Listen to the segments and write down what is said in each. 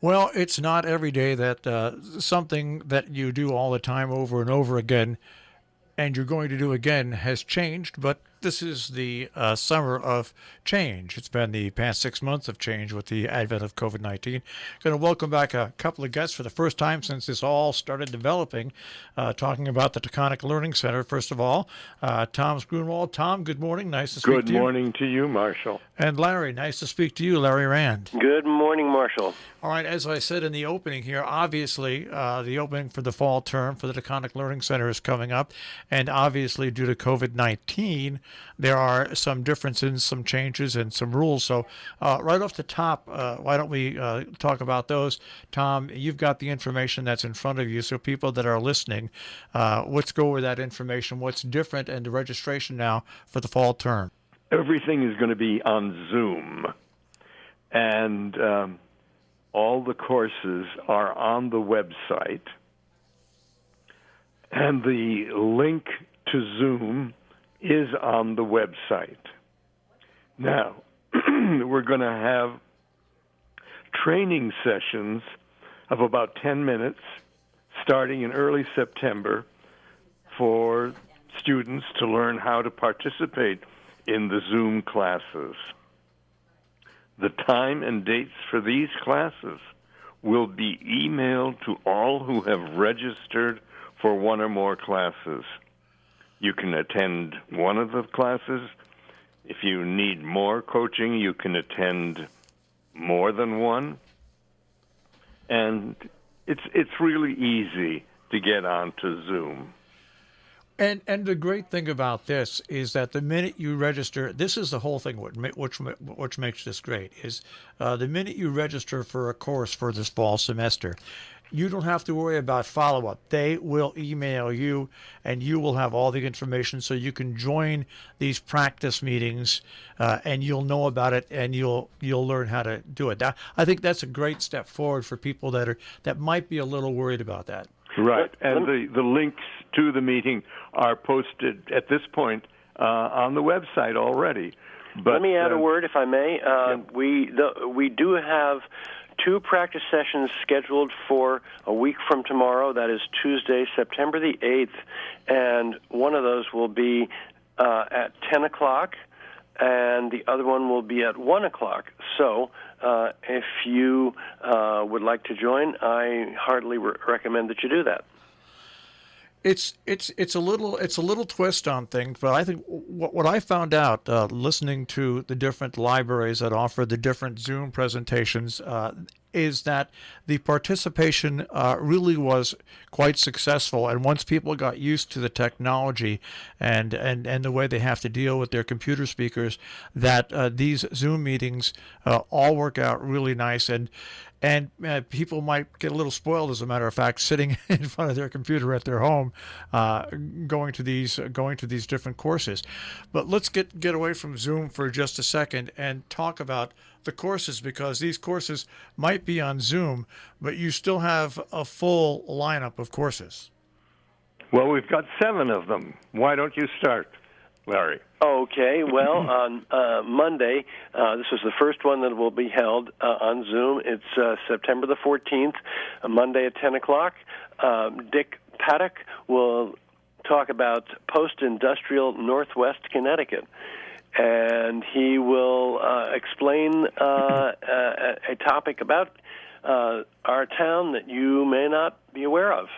Well, it's not every day that something that you do all the time over and over again and you're going to do again has changed, but this is the summer of change. It's been the past 6 months of change with the advent of COVID-19. Going to welcome back a couple of guests for the first time since this all started developing, talking about the Taconic Learning Center. First of all, Tom's Gruenwald. Tom, good morning. Nice to speak Good to you. Good morning to you, Marshall. And Larry, nice to speak to you, Larry Rand. Good morning, Marshall. All right, as I said in the opening here, obviously the opening for the fall term for the Taconic Learning Center is coming up, and obviously due to COVID-19, there are some differences, some changes, and some rules. So right off the top, why don't we talk about those? Tom, you've got the information that's in front of you, so people that are listening, let's go over that information. What's different and the registration now for the fall term? Everything is going to be on Zoom, and all the courses are on the website, and the link to Zoom is on the website. Now, we're going to have training sessions of about 10 minutes starting in early September for students to learn how to participate in the Zoom classes. The time and dates for these classes will be emailed to all who have registered for one or more classes. You can attend one of the classes. If you need more coaching, you can attend more than one. And it's really easy to get onto Zoom. And the great thing about this is that the minute you register, this is the whole thing which makes this great, is the minute you register for a course for this fall semester, you don't have to worry about follow-up. They will email you, and you will have all the information so you can join these practice meetings, and you'll know about it, and you'll learn how to do it. I think that's a great step forward for people that might be a little worried about that. Right, and the links to the meeting are posted at this point on the website already. But let me add a word, if I may. Yeah. We do have 2 practice sessions scheduled for a week from tomorrow. That is Tuesday, September the 8th, and one of those will be at 10 o'clock, and the other one will be at 1 o'clock. So if you would like to join, I heartily recommend that you do that. It's a little twist on things, but I think what I found out listening to the different libraries that offer the different Zoom presentations is that the participation really was quite successful. And once people got used to the technology and the way they have to deal with their computer speakers, that these Zoom meetings all work out really nice. And people might get a little spoiled, as a matter of fact, sitting in front of their computer at their home, going to these different courses. But let's get away from Zoom for just a second and talk about the courses, because these courses might be on Zoom, but you still have a full lineup of courses. Well, we've got 7 of them. Why don't you start, Larry? Okay, well, on Monday, this was the first one that will be held on Zoom. It's September the 14th, Monday at 10 o'clock. Dick Paddock will talk about post-industrial Northwest Connecticut, and he will explain a topic about our town that you may not be aware of.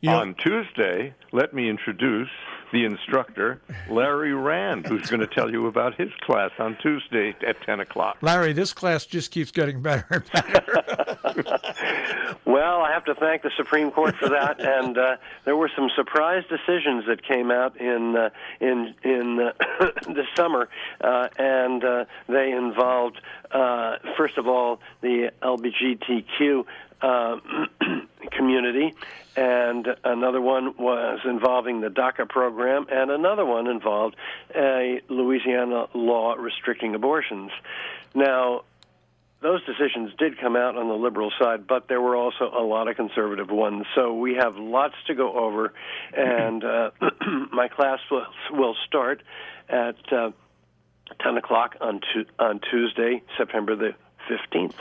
On Tuesday, let me introduce the instructor, Larry Rand, who's going to tell you about his class on Tuesday at 10 o'clock. Larry, this class just keeps getting better and better. Well, I have to thank the Supreme Court for that, and there were some surprise decisions that came out in this summer, and they involved, first of all, the LGBTQ community, and another one was involving the DACA program, and another one involved a Louisiana law restricting abortions. Now, those decisions did come out on the liberal side, but there were also a lot of conservative ones. So we have lots to go over, and my class will start at 10 o'clock on Tuesday, September the 15th.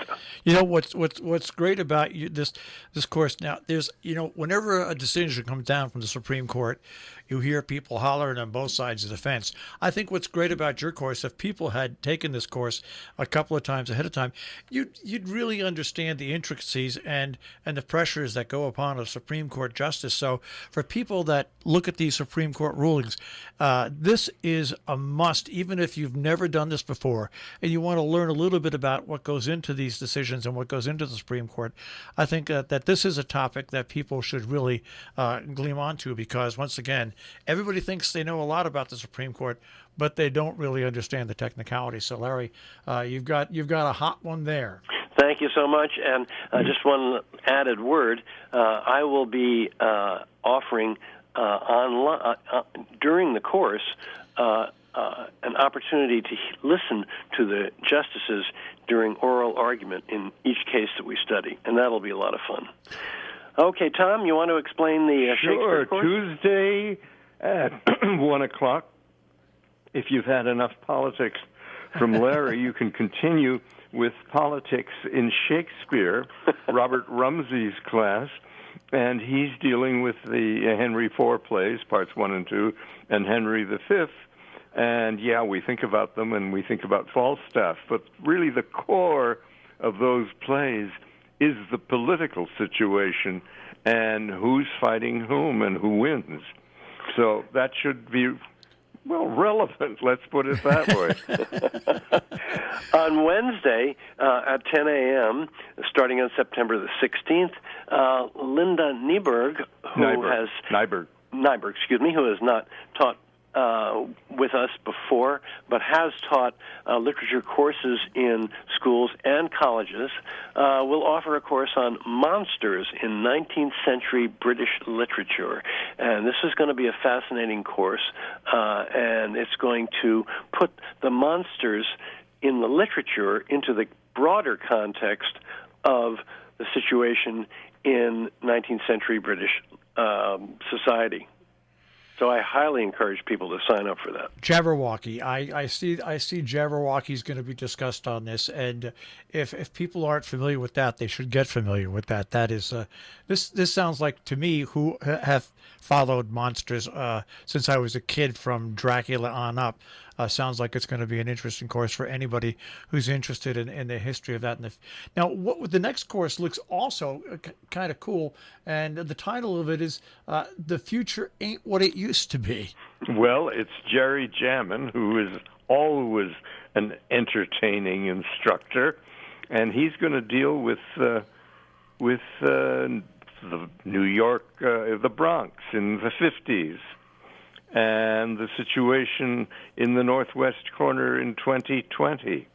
You know what's great about this course now? There's whenever a decision comes down from the Supreme Court, you hear people hollering on both sides of the fence. I think what's great about your course, if people had taken this course a couple of times ahead of time, you'd really understand the intricacies and the pressures that go upon a Supreme Court justice. So for people that look at these Supreme Court rulings, this is a must, even if you've never done this before and you want to learn a little bit about what goes into these decisions and what goes into the Supreme Court. I think that this is a topic that people should really gleam onto, because once again, everybody thinks they know a lot about the Supreme Court, but they don't really understand the technicality. So, Larry, you've got a hot one there. Thank you so much. And just one added word: I will be offering online during the course an opportunity to listen to the justices during oral argument in each case that we study, and that'll be a lot of fun. Okay, Tom, you want to explain the Shakespeare course? Tuesday at 1 o'clock. If you've had enough politics from Larry, you can continue with politics in Shakespeare, Robert Rumsey's class, and he's dealing with the Henry IV plays, parts 1 and 2, and Henry V. And, yeah, we think about them and we think about Falstaff, but really the core of those plays is the political situation and who's fighting whom and who wins. So that should be, well, relevant, let's put it that way. On Wednesday at 10 a.m., starting on September the 16th, Linda Nyberg, who has not taught with us before, but has taught literature courses in schools and colleges, will offer a course on monsters in 19th century British literature. And this is going to be a fascinating course, and it's going to put the monsters in the literature into the broader context of the situation in 19th century British society. So I highly encourage people to sign up for that. Jabberwocky. I see Jabberwocky's going to be discussed on this, and if people aren't familiar with that, they should get familiar with that. That is this sounds like, to me, who have followed monsters since I was a kid from Dracula on up. Sounds like it's going to be an interesting course for anybody who's interested in the history of that. Now, the next course looks also kind of cool, and the title of it is "The Future Ain't What It Used to Be." Well, it's Jerry Jammin, who is always an entertaining instructor, and he's going to deal with the New York, the Bronx in the 50s. And the situation in the northwest corner in 2020.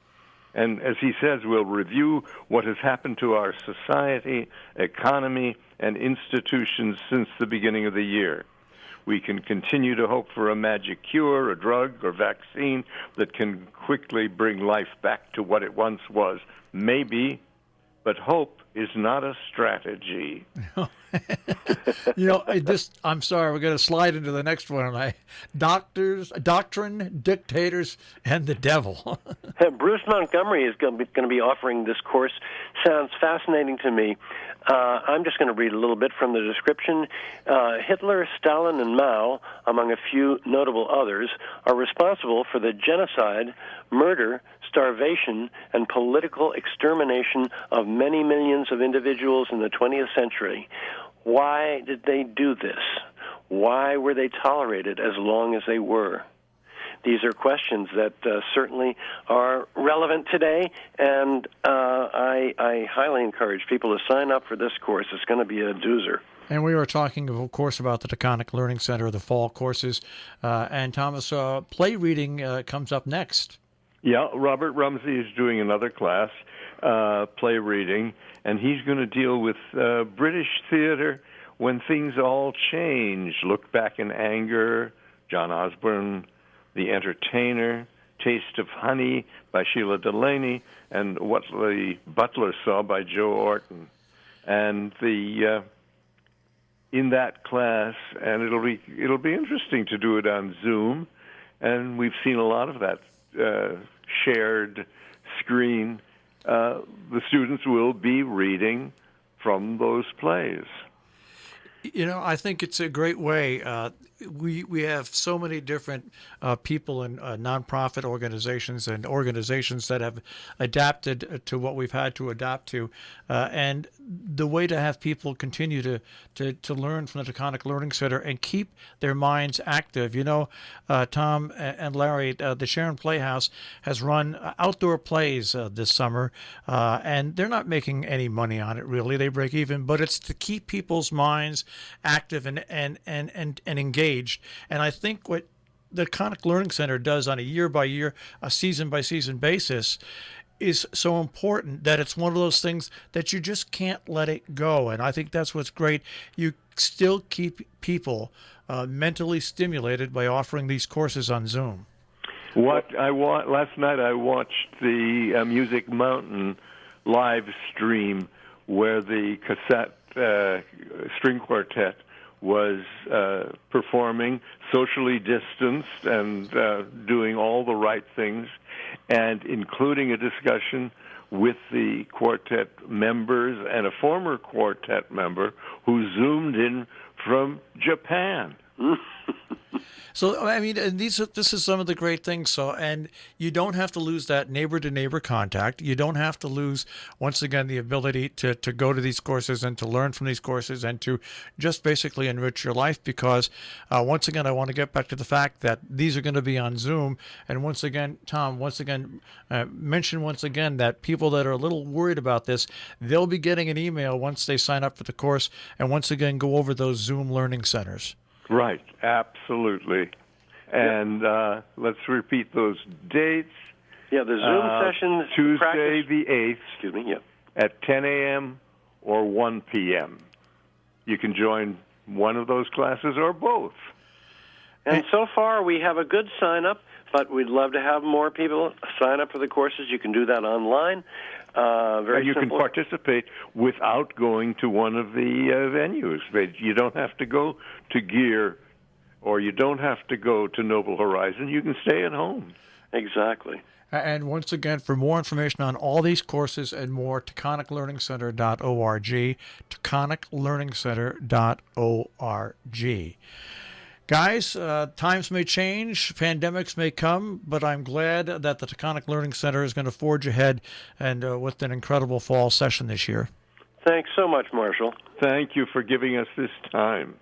And as he says, we'll review what has happened to our society, economy, and institutions since the beginning of the year. We can continue to hope for a magic cure, a drug, or vaccine that can quickly bring life back to what it once was. Maybe, but hope is not a strategy. I'm sorry, we're going to slide into the next one. Doctrine, dictators, and the devil. Bruce Montgomery is going to be offering this course. Sounds fascinating to me. I'm just going to read a little bit from the description. Hitler, Stalin, and Mao, among a few notable others, are responsible for the genocide, murder, starvation, and political extermination of many millions of individuals in the 20th century. Why did they do this? Why were they tolerated as long as they were? These are questions that certainly are relevant today, and I highly encourage people to sign up for this course. It's going to be a doozer. And we were talking, of course, about the Taconic Learning Center, the fall courses. And Thomas, play reading comes up next. Yeah, Robert Rumsey is doing another class, play reading, and he's going to deal with British theater when things all change. Look Back in Anger, John Osborne, The Entertainer, Taste of Honey by Sheila Delaney, and What the Butler Saw by Joe Orton. And in that class, and it'll be interesting to do it on Zoom, and we've seen a lot of that shared screen the students will be reading from those plays. I think it's a great way. We have so many different people in nonprofit organizations and organizations that have adapted to what we've had to adapt to, and the way to have people continue to learn from the Taconic Learning Center and keep their minds active. Tom and Larry, the Sharon Playhouse has run outdoor plays this summer, and they're not making any money on it really. They break even, but it's to keep people's minds active and engaged. And I think what the Taconic Learning Center does on a year-by-year, a season-by-season basis is so important that it's one of those things that you just can't let it go. And I think that's what's great. You still keep people mentally stimulated by offering these courses on Zoom. Last night I watched the Music Mountain live stream where the cassette string quartet was performing socially distanced and doing all the right things, and including a discussion with the quartet members and a former quartet member who zoomed in from Japan. So, I mean, and this is some of the great things. So, and you don't have to lose that neighbor-to-neighbor contact. You don't have to lose, once again, the ability to go to these courses and to learn from these courses and to just basically enrich your life because, once again, I want to get back to the fact that these are going to be on Zoom. And once again, Tom, mention once again that people that are a little worried about this, they'll be getting an email once they sign up for the course and once again go over those Zoom learning centers. Right, absolutely. And let's repeat those dates. Yeah, the Zoom sessions. Tuesday the 8th. Excuse me, yeah. At 10 a.m. or 1 p.m. You can join one of those classes or both. And so far, we have a good sign-up, but we'd love to have more people sign up for the courses. You can do that online. And you can participate without going to one of the venues. You don't have to go to Gear, or you don't have to go to Noble Horizon. You can stay at home. Exactly. And once again, for more information on all these courses and more, taconiclearningscenter.org, taconiclearningscenter.org. Guys, times may change, pandemics may come, but I'm glad that the Taconic Learning Center is going to forge ahead and with an incredible fall session this year. Thanks so much, Marshall. Thank you for giving us this time.